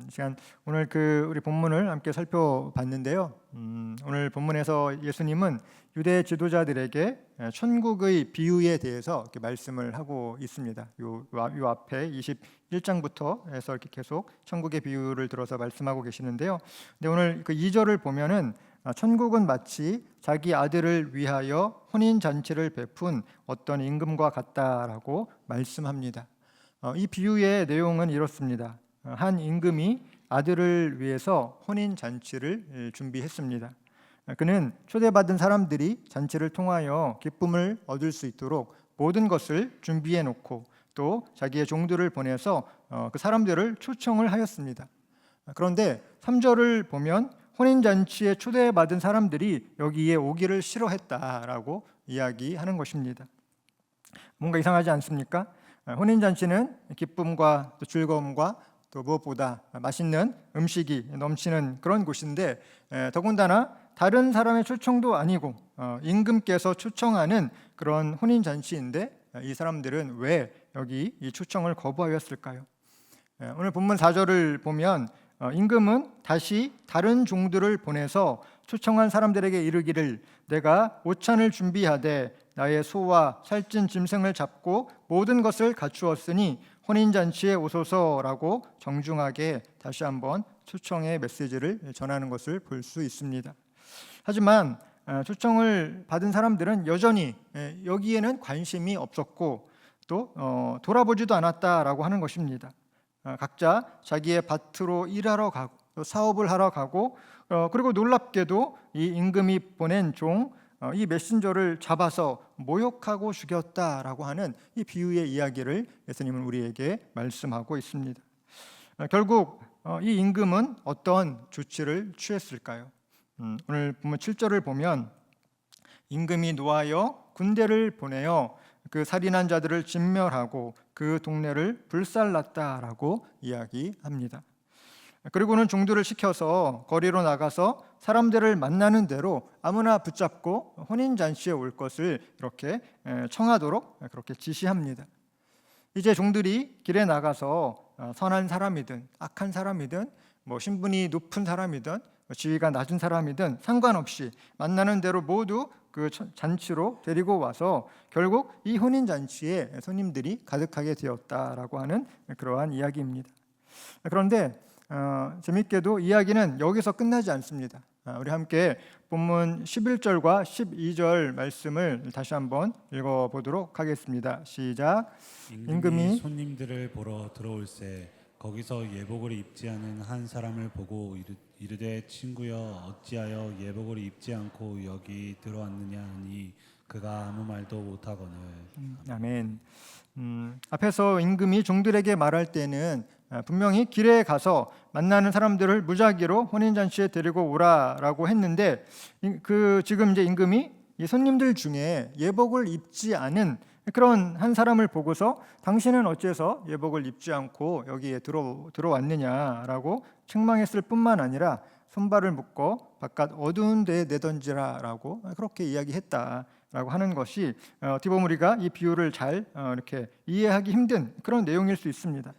시간 오늘 우리 본문을 함께 살펴봤는데요. 오늘 본문에서 예수님은 유대 지도자들에게 천국의 비유에 대해서 이렇게 말씀을 하고 있습니다. 요 앞에 21장부터 해서 이렇게 계속 천국의 비유를 들어서 말씀하고 계시는데요. 근데 오늘 그 2절을 보면은 천국은 마치 자기 아들을 위하여 혼인 잔치를 베푼 어떤 임금과 같다라고 말씀합니다. 이 비유의 내용은 이렇습니다. 한 임금이 아들을 위해서 혼인 잔치를 준비했습니다. 그는 초대받은 사람들이 잔치를 통하여 기쁨을 얻을 수 있도록 모든 것을 준비해 놓고 또 자기의 종들을 보내서 그 사람들을 초청을 하였습니다. 그런데 3절을 보면 혼인 잔치에 초대받은 사람들이 여기에 오기를 싫어했다라고 이야기하는 것입니다. 뭔가 이상하지 않습니까? 혼인 잔치는 기쁨과 또 즐거움과 또 무엇보다 맛있는 음식이 넘치는 그런 곳인데, 더군다나 다른 사람의 초청도 아니고 임금께서 초청하는 그런 혼인 잔치인데 이 사람들은 왜 여기 이 초청을 거부하였을까요? 오늘 본문 4절을 보면 임금은 다시 다른 종들을 보내서 초청한 사람들에게 이르기를 내가 오찬을 준비하되 나의 소와 살찐 짐승을 잡고 모든 것을 갖추었으니 혼인잔치에 오소서라고 정중하게 다시 한번 초청의 메시지를 전하는 것을 볼 수 있습니다. 하지만 초청을 받은 사람들은 여전히 여기에는 관심이 없었고 또 돌아보지도 않았다라고 하는 것입니다. 각자 자기의 밭으로 일하러 가고 또 사업을 하러 가고 그리고 놀랍게도 이 임금이 보낸 종 이 메신저를 잡아서 모욕하고 죽였다라고 하는 이 비유의 이야기를 예수님은 우리에게 말씀하고 있습니다. 결국 이 임금은 어떤 조치를 취했을까요? 오늘 본문 7절을 보면 임금이 노하여 군대를 보내어 그 살인한 자들을 진멸하고 그 동네를 불살랐다라고 이야기합니다. 그리고는 종들을 시켜서 거리로 나가서 사람들을 만나는 대로 아무나 붙잡고 혼인잔치에 올 것을 이렇게 청하도록 그렇게 지시합니다. 이제 종들이 길에 나가서 선한 사람이든 악한 사람이든 신분이 높은 사람이든 지위가 낮은 사람이든 상관없이 만나는 대로 모두 그 잔치로 데리고 와서 결국 이 혼인잔치에 손님들이 가득하게 되었다라고 하는 그러한 이야기입니다. 그런데 재밌게도 이야기는 여기서 끝나지 않습니다. 우리 함께 본문 11절과 12절 말씀을 다시 한번 읽어보도록 하겠습니다. 시작. 임금이 손님들을 보러 들어올새 거기서 예복을 입지 않은 한 사람을 보고 이르되 친구여 어찌하여 예복을 입지 않고 여기 들어왔느냐 하니 그가 아무 말도 못하거늘. 아멘. 앞에서 임금이 종들에게 말할 때는 분명히 길에 가서 만나는 사람들을 무작위로 혼인잔치에 데리고 오라라고 했는데 지금 이제 임금이 이 손님들 중에 예복을 입지 않은 그런 한 사람을 보고서 당신은 어째서 예복을 입지 않고 여기에 들어왔느냐라고 책망했을 뿐만 아니라 손발을 묶어 바깥 어두운 데에 내던지라라고 그렇게 이야기했다라고 하는 것이 어떻게 보면 우리가 이 비유를 잘 이렇게 이해하기 힘든 그런 내용일 수 있습니다.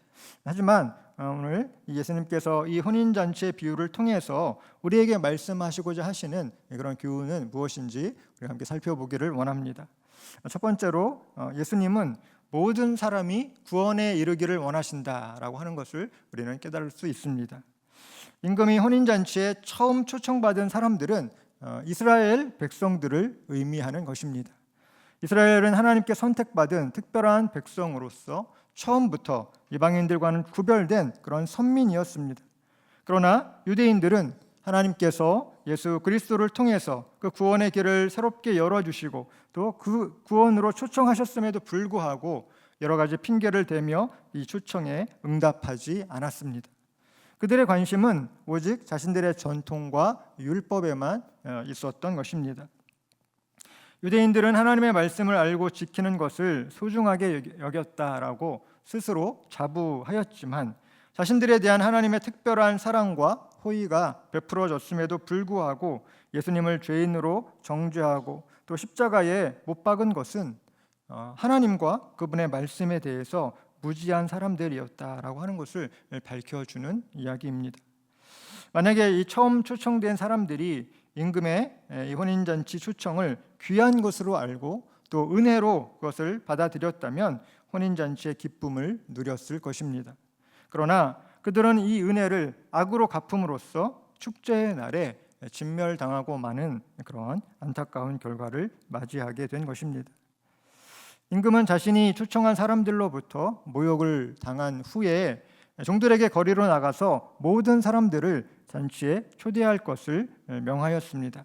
하지만 오늘 예수님께서 이 혼인잔치의 비유를 통해서 우리에게 말씀하시고자 하시는 그런 교훈은 무엇인지 우리가 함께 살펴보기를 원합니다. 첫 번째로 예수님은 모든 사람이 구원에 이르기를 원하신다라고 하는 것을 우리는 깨달을 수 있습니다. 임금이 혼인잔치에 처음 초청받은 사람들은 이스라엘 백성들을 의미하는 것입니다. 이스라엘은 하나님께 선택받은 특별한 백성으로서 처음부터 이방인들과는 구별된 그런 선민이었습니다. 그러나 유대인들은 하나님께서 예수 그리스도를 통해서 그 구원의 길을 새롭게 열어주시고 또 그 구원으로 초청하셨음에도 불구하고 여러 가지 핑계를 대며 이 초청에 응답하지 않았습니다. 그들의 관심은 오직 자신들의 전통과 율법에만 있었던 것입니다. 유대인들은 하나님의 말씀을 알고 지키는 것을 소중하게 여겼다라고 스스로 자부하였지만 자신들에 대한 하나님의 특별한 사랑과 호의가 베풀어졌음에도 불구하고 예수님을 죄인으로 정죄하고 또 십자가에 못 박은 것은 하나님과 그분의 말씀에 대해서 무지한 사람들이었다라고 하는 것을 밝혀주는 이야기입니다. 만약에 이 처음 초청된 사람들이 임금의 이 혼인잔치 초청을 귀한 것으로 알고 또 은혜로 그것을 받아들였다면 혼인잔치의 기쁨을 누렸을 것입니다. 그러나 그들은 이 은혜를 악으로 갚음으로써 축제의 날에 진멸당하고 마는 그런 안타까운 결과를 맞이하게 된 것입니다. 임금은 자신이 초청한 사람들로부터 모욕을 당한 후에 종들에게 거리로 나가서 모든 사람들을 잔치에 초대할 것을 명하였습니다.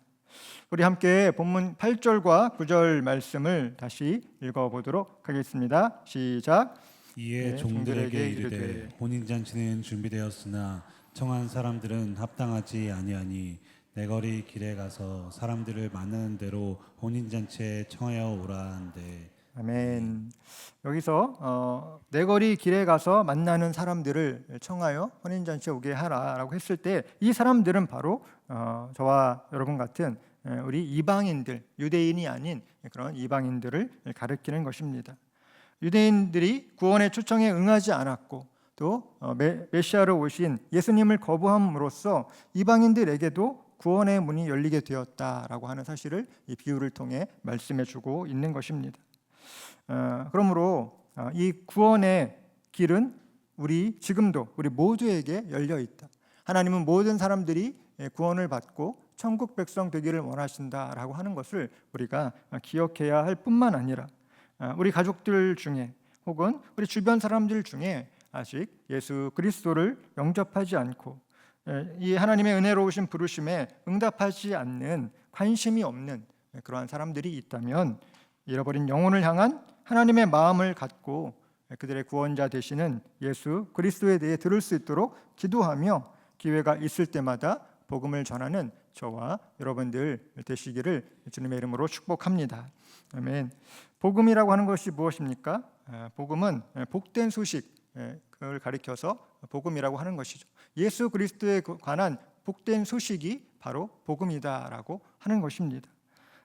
우리 함께 본문 8절과 9절 말씀을 다시 읽어보도록 하겠습니다. 시작. 이에 네, 종들에게 이르되 혼인잔치는 준비되었으나 청한 사람들은 합당하지 아니하니 내거리 길에 가서 사람들을 만나는 대로 혼인잔치에 청하여 오라 한대. 아멘. 여기서 내거리 길에 가서 만나는 사람들을 청하여 혼인잔치에 오게 하라라고 했을 때 이 사람들은 바로 저와 여러분 같은 우리 이방인들, 유대인이 아닌 그런 이방인들을 가리키는 것입니다. 유대인들이 구원의 초청에 응하지 않았고 또 메시아로 오신 예수님을 거부함으로써 이방인들에게도 구원의 문이 열리게 되었다라고 하는 사실을 이 비유를 통해 말씀해 주고 있는 것입니다. 그러므로 이 구원의 길은 지금도 우리 모두에게 열려 있다. 하나님은 모든 사람들이 구원을 받고 천국 백성 되기를 원하신다라고 하는 것을 우리가 기억해야 할 뿐만 아니라 우리 가족들 중에 혹은 우리 주변 사람들 중에 아직 예수 그리스도를 영접하지 않고 이 하나님의 은혜로우신 부르심에 응답하지 않는 관심이 없는 그러한 사람들이 있다면 잃어버린 영혼을 향한 하나님의 마음을 갖고 그들의 구원자 되시는 예수 그리스도에 대해 들을 수 있도록 기도하며 기회가 있을 때마다 복음을 전하는 저와 여러분들 되시기를 주님의 이름으로 축복합니다. 아멘. 복음이라고 하는 것이 무엇입니까? 복음은 복된 소식을 가리켜서 복음이라고 하는 것이죠. 예수 그리스도에 관한 복된 소식이 바로 복음이다라고 하는 것입니다.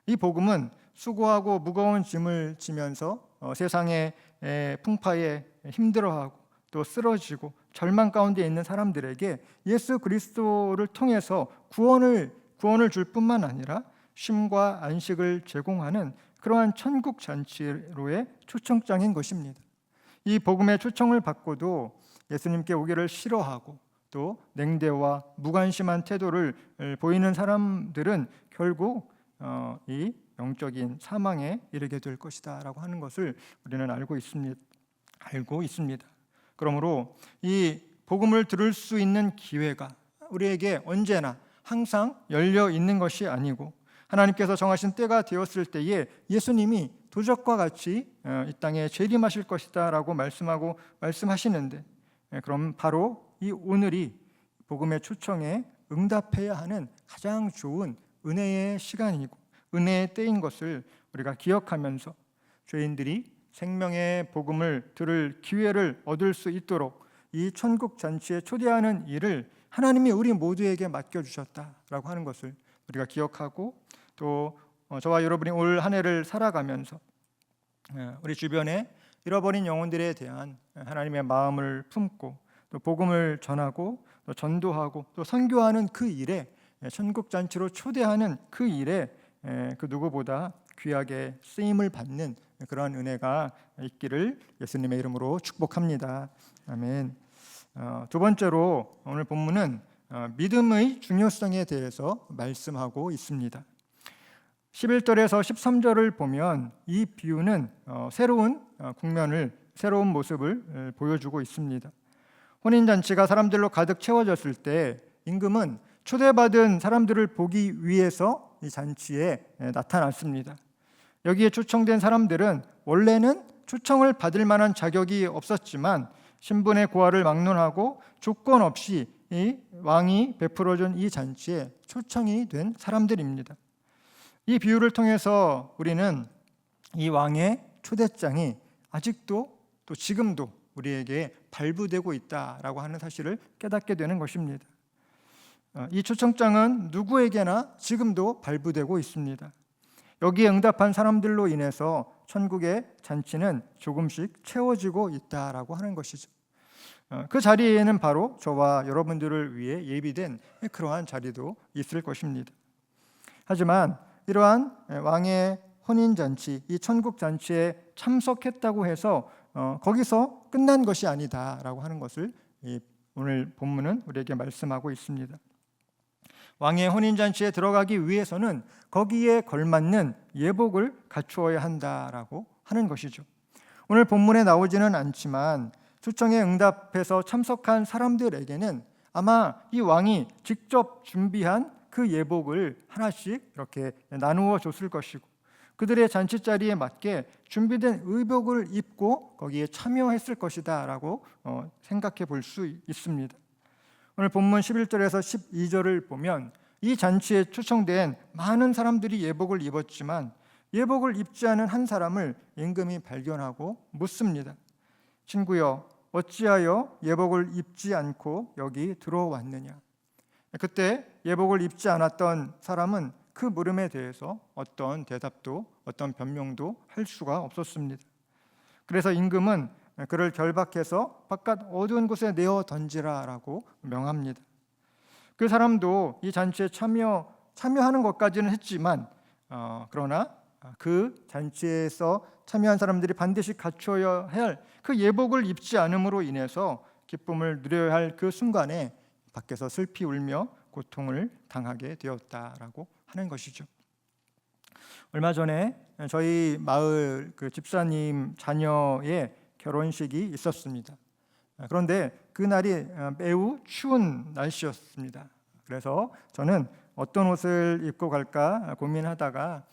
이 복음은 수고하고 무거운 짐을 지면서 세상의 풍파에 힘들어하고 또 쓰러지고 절망 가운데 있는 사람들에게 예수 그리스도를 통해서 구원을 줄 뿐만 아니라 쉼과 안식을 제공하는 그러한 천국 잔치로의 초청장인 것입니다. 이 복음의 초청을 받고도 예수님께 오기를 싫어하고 또 냉대와 무관심한 태도를 보이는 사람들은 결국 이 영적인 사망에 이르게 될 것이다라고 하는 것을 우리는 알고 있습니다. 그러므로 이 복음을 들을 수 있는 기회가 우리에게 언제나 항상 열려 있는 것이 아니고 하나님께서 정하신 때가 되었을 때에 예수님이 도적과 같이 이 땅에 재림하실 것이다라고 말씀하시는데 그럼 바로 이 오늘이 복음의 초청에 응답해야 하는 가장 좋은 은혜의 시간이고 은혜의 때인 것을 우리가 기억하면서 죄인들이 생명의 복음을 들을 기회를 얻을 수 있도록 이 천국 잔치에 초대하는 일을 하나님이 우리 모두에게 맡겨주셨다라고 하는 것을 우리가 기억하고 또 저와 여러분이 올 한 해를 살아가면서 우리 주변에 잃어버린 영혼들에 대한 하나님의 마음을 품고 또 복음을 전하고 또 전도하고 또 선교하는 그 일에 천국 잔치로 초대하는 그 일에 그 누구보다 귀하게 쓰임을 받는 그러한 은혜가 있기를 예수님의 이름으로 축복합니다. 아멘. 두 번째로 오늘 본문은 믿음의 중요성에 대해서 말씀하고 있습니다. 11절에서 13절을 보면 이 비유는 새로운 새로운 모습을 보여주고 있습니다. 혼인잔치가 사람들로 가득 채워졌을 때 임금은 초대받은 사람들을 보기 위해서 이 잔치에 나타났습니다. 여기에 초청된 사람들은 원래는 초청을 받을 만한 자격이 없었지만 신분의 고하를 막론하고 조건 없이 이 왕이 베풀어준 이 잔치에 초청이 된 사람들입니다. 이 비유를 통해서 우리는 이 왕의 초대장이 아직도 또 지금도 우리에게 발부되고 있다라고 하는 사실을 깨닫게 되는 것입니다. 이 초청장은 누구에게나 지금도 발부되고 있습니다. 여기에 응답한 사람들로 인해서 천국의 잔치는 조금씩 채워지고 있다라고 하는 것이죠. 그 자리에는 바로 저와 여러분들을 위해 예비된 그러한 자리도 있을 것입니다. 하지만 이러한 왕의 혼인잔치, 이 천국잔치에 참석했다고 해서 거기서 끝난 것이 아니다라고 하는 것을 오늘 본문은 우리에게 말씀하고 있습니다. 왕의 혼인잔치에 들어가기 위해서는 거기에 걸맞는 예복을 갖추어야 한다라고 하는 것이죠. 오늘 본문에 나오지는 않지만 초청에 응답해서 참석한 사람들에게는 아마 이 왕이 직접 준비한 그 예복을 하나씩 이렇게 나누어 줬을 것이고, 그들의 잔치 자리에 맞게 준비된 의복을 입고 거기에 참여했을 것이다라고 생각해 볼 수 있습니다. 오늘 본문 11절에서 12절을 보면 이 잔치에 초청된 많은 사람들이 예복을 입었지만 예복을 입지 않은 한 사람을 임금이 발견하고 묻습니다. 친구여, 어찌하여 예복을 입지 않고 여기 들어왔느냐? 그때 예복을 입지 않았던 사람은 그 물음에 대해서 어떤 대답도 어떤 변명도 할 수가 없었습니다. 그래서 임금은 그를 결박해서 바깥 어두운 곳에 내어 던지라라고 명합니다. 그 사람도 이 잔치에 참여하는 것까지는 했지만 그러나 그 잔치에서 참여한 사람들이 반드시 갖춰야 할 그 예복을 입지 않음으로 인해서 기쁨을 누려야 할 그 순간에 밖에서 슬피 울며 고통을 당하게 되었다라고 하는 것이죠. 얼마 전에 저희 마을 그 집사님 자녀의 결혼식이 있었습니다. 그런데 그날이 매우 추운 날씨였습니다. 그래서 저는 어떤 옷을 입고 갈까 고민하다가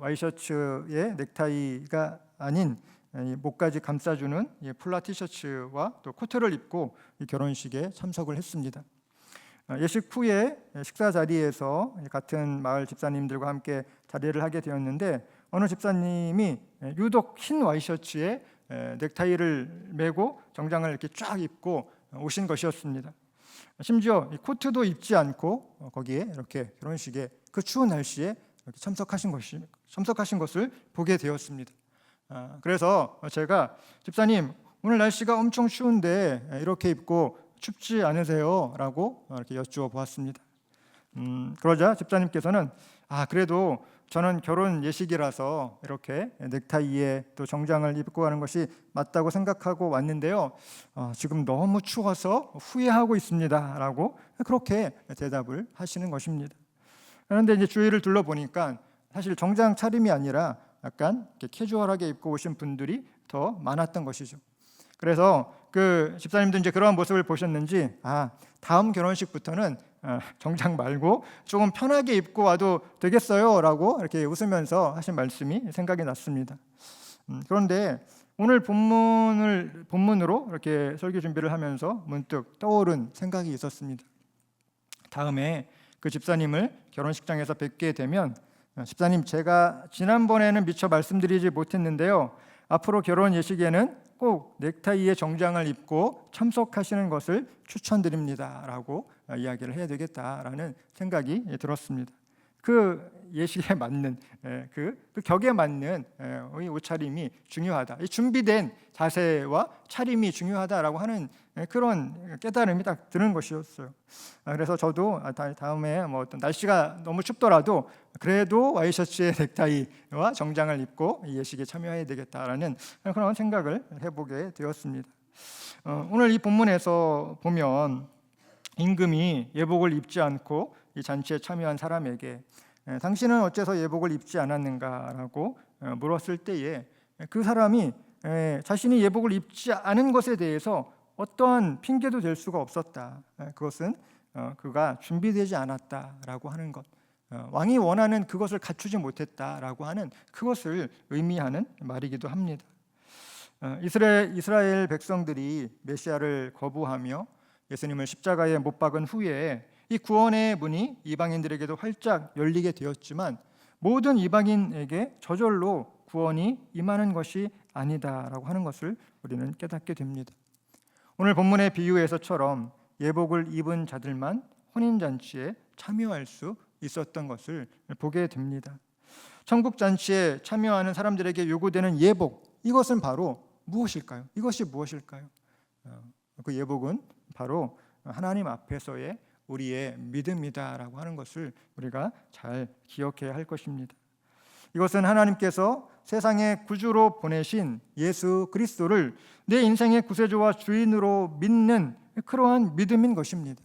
와이셔츠에 넥타이가 아닌 목까지 감싸주는 폴라 티셔츠와 또 코트를 입고 이 결혼식에 참석을 했습니다. 예식 후에 식사 자리에서 같은 마을 집사님들과 함께 자리를 하게 되었는데 어느 집사님이 유독 흰 와이셔츠에 넥타이를 메고 정장을 이렇게 쫙 입고 오신 것이었습니다. 심지어 코트도 입지 않고 거기에 이렇게 결혼식에 그 추운 날씨에 이렇게 참석하신 것을 보게 되었습니다. 그래서 제가 집사님, 오늘 날씨가 엄청 추운데 이렇게 입고 춥지 않으세요? 라고 이렇게 여쭈어 보았습니다. 그러자 집사님께서는 그래도 저는 결혼 예식이라서 이렇게 넥타이에 또 정장을 입고 가는 것이 맞다고 생각하고 왔는데요. 지금 너무 추워서 후회하고 있습니다. 라고 그렇게 대답을 하시는 것입니다. 그런데 이제 주위를 둘러보니까 사실 정장 차림이 아니라 약간 이렇게 캐주얼하게 입고 오신 분들이 더 많았던 것이죠. 그래서 그 집사님도 이제 그러한 모습을 보셨는지 다음 결혼식부터는 정장 말고 조금 편하게 입고 와도 되겠어요? 라고 이렇게 웃으면서 하신 말씀이 생각이 났습니다. 그런데 오늘 본문으로 이렇게 설교 준비를 하면서 문득 떠오른 생각이 있었습니다. 다음에 그 집사님을 결혼식장에서 뵙게 되면 집사님, 제가 지난번에는 미처 말씀드리지 못했는데요. 앞으로 결혼 예식에는 꼭 넥타이에 정장을 입고 참석하시는 것을 추천드립니다. 라고 이야기를 해야 되겠다라는 생각이 들었습니다. 그 예식에 맞는 그 격에 맞는 이 옷차림이 중요하다. 이 준비된 자세와 차림이 중요하다라고 하는 그런 깨달음이 딱 드는 것이었어요. 그래서 저도 다음에 뭐 어떤 날씨가 너무 춥더라도 그래도 와이셔츠에 넥타이와 정장을 입고 이 예식에 참여해야 되겠다라는 그런 생각을 해보게 되었습니다. 오늘 이 본문에서 보면 임금이 예복을 입지 않고 이 잔치에 참여한 사람에게 당신은 어째서 예복을 입지 않았는가라고 물었을 때에 그 사람이 자신이 예복을 입지 않은 것에 대해서 어떠한 핑계도 될 수가 없었다. 그것은 그가 준비되지 않았다라고 하는 것, 왕이 원하는 그것을 갖추지 못했다라고 하는 그것을 의미하는 말이기도 합니다. 이스라엘 백성들이 메시아를 거부하며 예수님을 십자가에 못 박은 후에 이 구원의 문이 이방인들에게도 활짝 열리게 되었지만 모든 이방인에게 저절로 구원이 임하는 것이 아니다라고 하는 것을 우리는 깨닫게 됩니다. 오늘 본문의 비유에서처럼 예복을 입은 자들만 혼인잔치에 참여할 수 있었던 것을 보게 됩니다. 천국 잔치에 참여하는 사람들에게 요구되는 예복, 이것은 바로 무엇일까요? 이것이 무엇일까요? 그 예복은 바로 하나님 앞에서의 우리의 믿음이다라고 하는 것을 우리가 잘 기억해야 할 것입니다. 이것은 하나님께서 세상의 구주로 보내신 예수 그리스도를 내 인생의 구세주와 주인으로 믿는 그러한 믿음인 것입니다.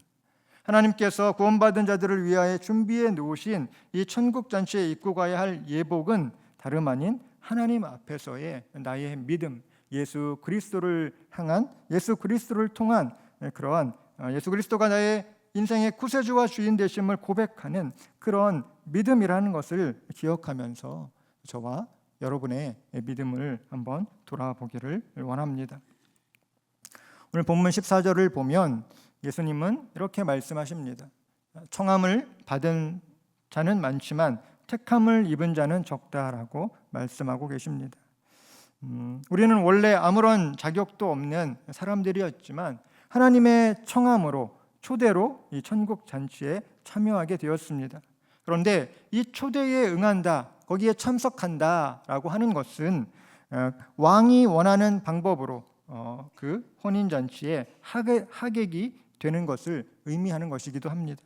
하나님께서 구원받은 자들을 위하여 준비해 놓으신 이 천국 잔치에 입고 가야 할 예복은 다름 아닌 하나님 앞에서의 나의 믿음, 예수 그리스도를 향한, 예수 그리스도를 통한 그러한 예수 그리스도가 나의 인생의 구세주와 주인 되심을 고백하는 그런 믿음이라는 것을 기억하면서 저와 여러분의 믿음을 한번 돌아보기를 원합니다. 오늘 본문 14절을 보면 예수님은 이렇게 말씀하십니다. 청함을 받은 자는 많지만 택함을 입은 자는 적다라고 말씀하고 계십니다. 우리는 원래 아무런 자격도 없는 사람들이었지만 하나님의 청함으로, 초대로 이 천국 잔치에 참여하게 되었습니다. 그런데 이 초대에 응한다, 거기에 참석한다라고 하는 것은 왕이 원하는 방법으로 그 혼인 잔치에 하객이 되는 것을 의미하는 것이기도 합니다.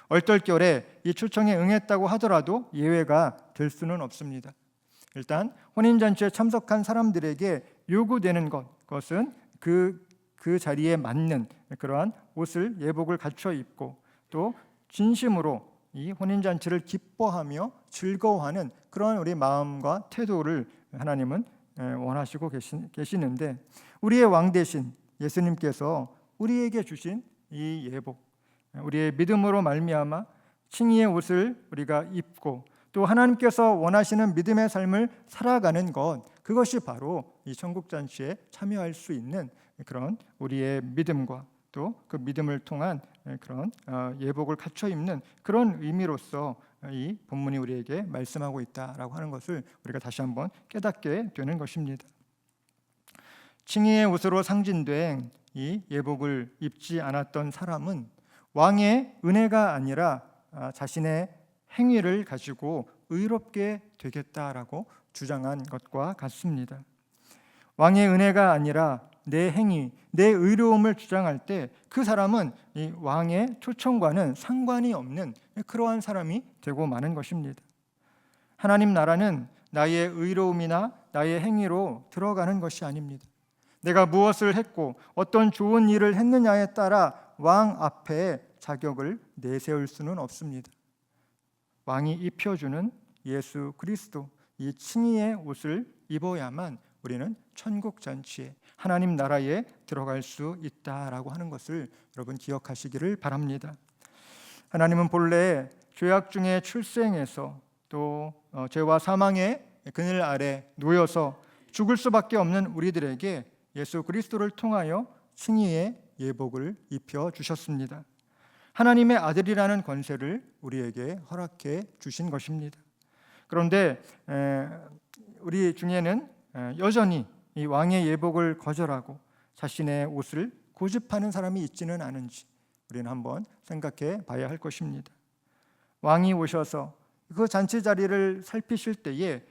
얼떨결에 이 초청에 응했다고 하더라도 예외가 될 수는 없습니다. 일단 혼인 잔치에 참석한 사람들에게 요구되는 그것은 그 자리에 맞는 그러한 옷을, 예복을 갖춰 입고 또 진심으로 이 혼인 잔치를 기뻐하며 즐거워하는 그러한 우리 마음과 태도를 하나님은 원하시고 계시는데, 우리의 왕 대신 예수님께서 우리에게 주신 이 예복, 우리의 믿음으로 말미암아 칭의의 옷을 우리가 입고 또 하나님께서 원하시는 믿음의 삶을 살아가는 것, 그것이 바로 이 천국 잔치에 참여할 수 있는 그런 우리의 믿음과 또 그 믿음을 통한 그런 예복을 갖춰 입는 그런 의미로서 이 본문이 우리에게 말씀하고 있다라고 하는 것을 우리가 다시 한번 깨닫게 되는 것입니다. 칭의의 옷으로 상징된 이 예복을 입지 않았던 사람은 왕의 은혜가 아니라 자신의 행위를 가지고 의롭게 되겠다라고 주장한 것과 같습니다. 왕의 은혜가 아니라 내 행위, 내 의로움을 주장할 때 그 사람은 이 왕의 초청과는 상관이 없는 그러한 사람이 되고 마는 것입니다. 하나님 나라는 나의 의로움이나 나의 행위로 들어가는 것이 아닙니다. 내가 무엇을 했고 어떤 좋은 일을 했느냐에 따라 왕 앞에 자격을 내세울 수는 없습니다. 왕이 입혀주는 예수 그리스도, 이 칭의의 옷을 입어야만 우리는 천국 잔치에, 하나님 나라에 들어갈 수 있다라고 하는 것을 여러분 기억하시기를 바랍니다. 하나님은 본래 죄악 중에 출생해서 또 죄와 사망의 그늘 아래 놓여서 죽을 수밖에 없는 우리들에게 예수 그리스도를 통하여 칭의의 예복을 입혀 주셨습니다. 하나님의 아들이라는 권세를 우리에게 허락해 주신 것입니다. 그런데 우리 중에는 여전히 이 왕의 예복을 거절하고 자신의 옷을 고집하는 사람이 있지는 않은지 우리는 한번 생각해 봐야 할 것입니다. 왕이 오셔서 그 잔치 자리를 살피실 때에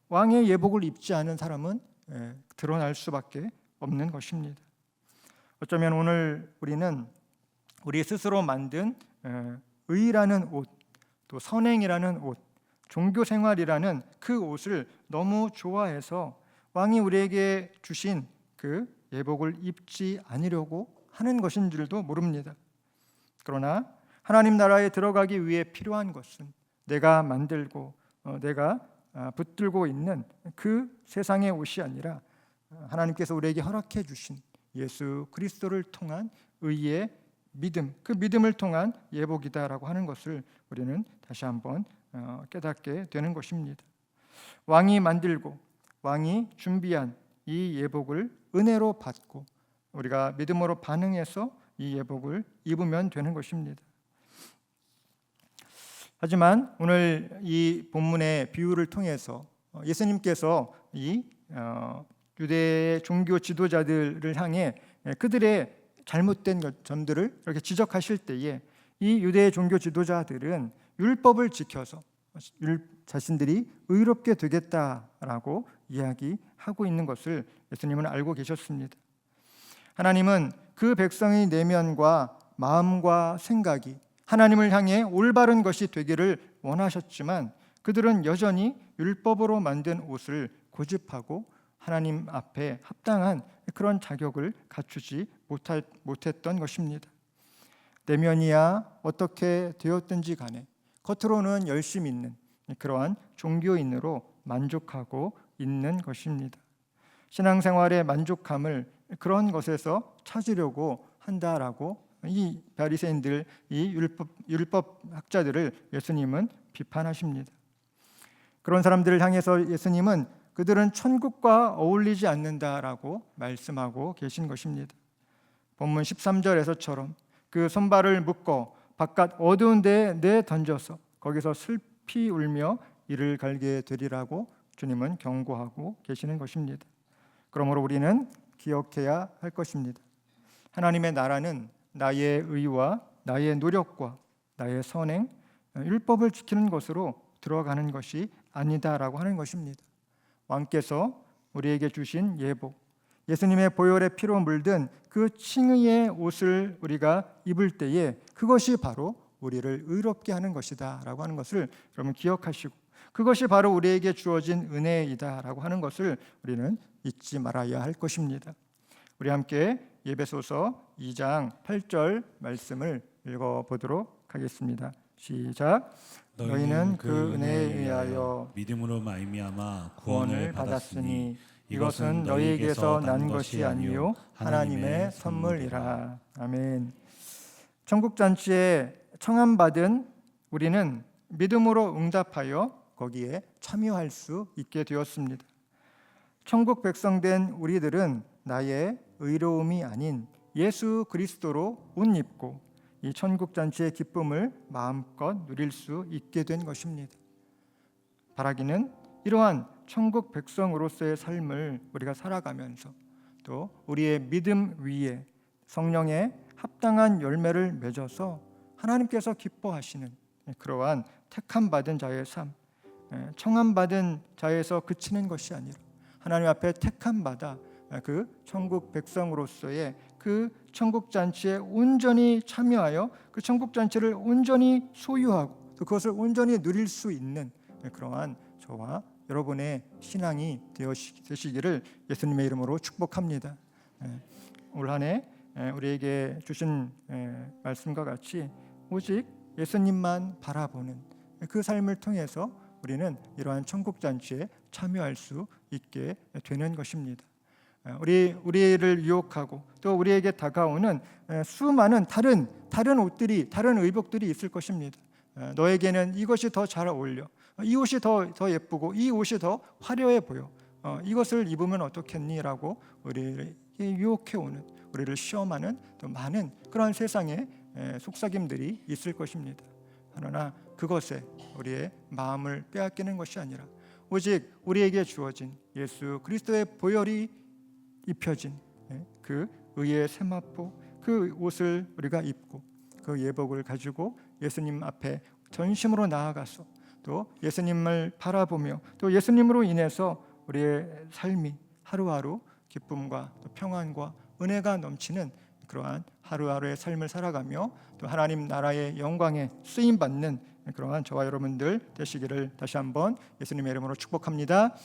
왕의 예복을 입지 않은 사람은 드러날 수밖에 없는 것입니다. 어쩌면 오늘 우리는 우리 스스로 만든 의라는 옷, 또 선행이라는 옷, 종교 생활이라는 그 옷을 너무 좋아해서 왕이 우리에게 주신 그 예복을 입지 않으려고 하는 것인 줄도 모릅니다. 그러나 하나님 나라에 들어가기 위해 필요한 것은 내가 만들고 내가 붙들고 있는 그 세상의 옷이 아니라 하나님께서 우리에게 허락해 주신 예수 그리스도를 통한 의의 믿음, 그 믿음을 통한 예복이다라고 하는 것을 우리는 다시 한번 깨닫게 되는 것입니다. 왕이 만들고 왕이 준비한 이 예복을 은혜로 받고 우리가 믿음으로 반응해서 이 예복을 입으면 되는 것입니다. 하지만 오늘 이 본문의 비유를 통해서 예수님께서 이 유대의 종교 지도자들을 향해 그들의 잘못된 점들을 이렇게 지적하실 때에 이 유대의 종교 지도자들은 율법을 지켜서 자신들이 의롭게 되겠다라고 이야기하고 있는 것을 예수님은 알고 계셨습니다. 하나님은 그 백성의 내면과 마음과 생각이 하나님을 향해 올바른 것이 되기를 원하셨지만 그들은 여전히 율법으로 만든 옷을 고집하고 하나님 앞에 합당한 그런 자격을 갖추지 못했던 것입니다. 내면이야 어떻게 되었든지 간에 겉으로는 열심 있는 그러한 종교인으로 만족하고 있는 것입니다. 신앙생활의 만족감을 그런 것에서 찾으려고 한다라고 이 바리새인들, 이 율법 학자들을 예수님은 비판하십니다. 그런 사람들을 향해서 예수님은 그들은 천국과 어울리지 않는다라고 말씀하고 계신 것입니다. 본문 13절에서처럼 그 손발을 묶어 바깥 어두운 데에 내던져서 거기서 슬피 울며 이를 갈게 되리라고 주님은 경고하고 계시는 것입니다. 그러므로 우리는 기억해야 할 것입니다. 하나님의 나라는 나의 의와 나의 노력과 나의 선행, 율법을 지키는 것으로 들어가는 것이 아니다라고 하는 것입니다. 왕께서 우리에게 주신 예복, 예수님의 보혈의 피로 물든 그 칭의의 옷을 우리가 입을 때에 그것이 바로 우리를 의롭게 하는 것이다라고 하는 것을 여러분 기억하시고 그것이 바로 우리에게 주어진 은혜이다라고 하는 것을 우리는 잊지 말아야 할 것입니다. 우리 함께 에베소서 2장 8절 말씀을 읽어보도록 하겠습니다. 시작. 너희는 그 은혜에 의하여 믿음으로 말미암아 구원을 받았으니 이것은 너희에게서 난 것이 아니요 하나님의 선물이라. 아멘. 천국 잔치에 청함받은 우리는 믿음으로 응답하여 거기에 참여할 수 있게 되었습니다. 천국 백성 된 우리들은 나의 의로움이 아닌 예수 그리스도로 옷 입고 이 천국 잔치의 기쁨을 마음껏 누릴 수 있게 된 것입니다. 바라기는 이러한 천국 백성으로서의 삶을 우리가 살아가면서 또 우리의 믿음 위에 성령의 합당한 열매를 맺어서 하나님께서 기뻐하시는 그러한 택함 받은 자의 삶, 청함 받은 자에서 그치는 것이 아니라 하나님 앞에 택함 받아 그 천국 백성으로서의 그 천국 잔치에 온전히 참여하여 그 천국 잔치를 온전히 소유하고 또 그것을 온전히 누릴 수 있는 그러한 저와 여러분의 신앙이 되시기를 예수님의 이름으로 축복합니다. 올 한 해 우리에게 주신 말씀과 같이 오직 예수님만 바라보는 그 삶을 통해서 우리는 이러한 천국 잔치에 참여할 수 있게 되는 것입니다. 우리를 유혹하고 또 우리에게 다가오는 수많은 다른 옷들이, 다른 의복들이 있을 것입니다. 너에게는 이것이 더 잘 어울려, 이 옷이 더 예쁘고 이 옷이 더 화려해 보여, 이것을 입으면 어떻겠니라고 우리를 유혹해오는, 우리를 시험하는 또 많은 그러한 세상의 속삭임들이 있을 것입니다. 그러나 그것에 우리의 마음을 빼앗기는 것이 아니라 오직 우리에게 주어진 예수 그리스도의 보혈이 입혀진 그 의의 세마포, 그 옷을 우리가 입고 그 예복을 가지고 예수님 앞에 전심으로 나아가서 또 예수님을 바라보며 또 예수님으로 인해서 우리의 삶이 하루하루 기쁨과 또 평안과 은혜가 넘치는 그러한 하루하루의 삶을 살아가며 또 하나님 나라의 영광에 쓰임 받는 그러한 저와 여러분들 되시기를 다시 한번 예수님의 이름으로 축복합니다.